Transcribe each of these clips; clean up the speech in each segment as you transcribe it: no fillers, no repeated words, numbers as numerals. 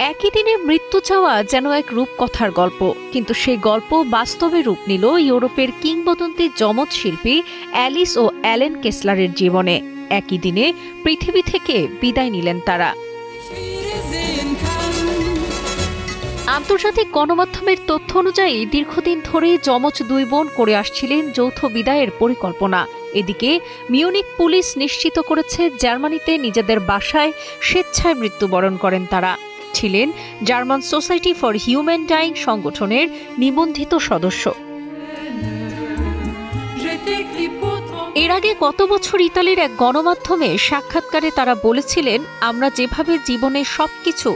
একই দিনে মৃত্যু চাওয়া যেন এক রূপকথার গল্প, কিন্তু সেই গল্প বাস্তবে রূপ নিল ইউরোপের কিংবদন্তি যমজ শিল্পী অ্যালিস ও অ্যালেন কেসলারের জীবনে। একই দিনে পৃথিবী থেকে বিদায় নিলেন তারা। আন্তর্জাতিক গণমাধ্যমের তথ্য অনুযায়ী দীর্ঘদিন ধরে যমজ দুই বোন করে আসছিলেন যৌথ বিদায়ের পরিকল্পনা। এদিকে মিউনিক পুলিশ নিশ্চিত করেছে জার্মানিতে নিজেদের বাসায় স্বেচ্ছায় মৃত্যুবরণ করেন তারা। ছিলেন German Society for Human Dying সংগঠনের নিবন্ধিত সদস্য। এর আগে গত বছর ইতালির এক গণমাধ্যমে সাক্ষাৎকারে তারা বলেছিলেন, আমরা যেভাবে জীবনে সবকিছু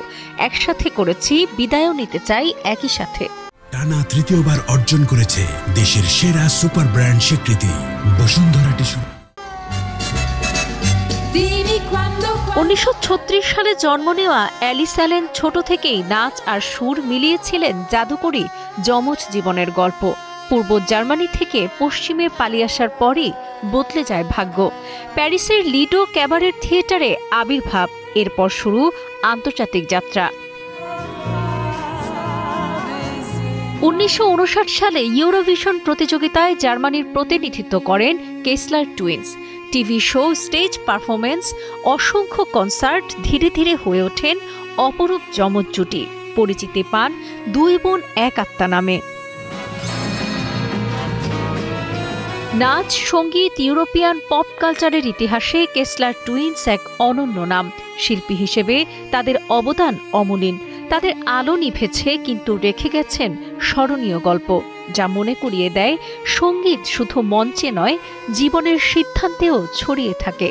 একসাথে করেছি, বিদায়ও নিতে চাই একই সাথে। টানা তৃতীয়বার অর্জন করেছে দেশের সেরা সুপার ব্র্যান্ড স্বীকৃতি বসুন্ধরা টিস্যু। 1936 সালে জন্ম নেওয়া অ্যালিস অ্যালেন ছোট থেকেই নাচ আর সুর মিলিয়েছিলেন জাদুকরী যমজ জীবনের গল্প। পূর্ব জার্মানি থেকে পশ্চিমে পালিয়ে আসার পরই বদলে যায় ভাগ্য। প্যারিসের লিডো ক্যাবারেট থিয়েটারে আবির্ভাব, এরপর শুরু আন্তর্জাতিক যাত্রা। 1959 সালে ইউরোভিশন প্রতিযোগিতায় জার্মানির প্রতিনিধিত্ব করেন Kessler twins. TV show, stage performance, অসংখ্য কনসার্ট, ধীরে ধীরে হয়ে ওঠেন অপরূপ যমজ জুটি। পরিচিতি পান দুই বোন এক আত্মা নামে। নাচ, সঙ্গীত, ইউরোপিয়ান পপ কালচারের ইতিহাসে কেসলার টুইন্স এক অনন্য নাম। শিল্পী হিসেবে তাদের অবদান অমূল্য। তাদের আলো নিভেছে, কিন্তু রেখে গেছেন স্মরণীয় গল্প, যা মনে করিয়ে দেয় সঙ্গীত শুধু মঞ্চে নয়, জীবনের সিদ্ধান্তেও ছড়িয়ে থাকে।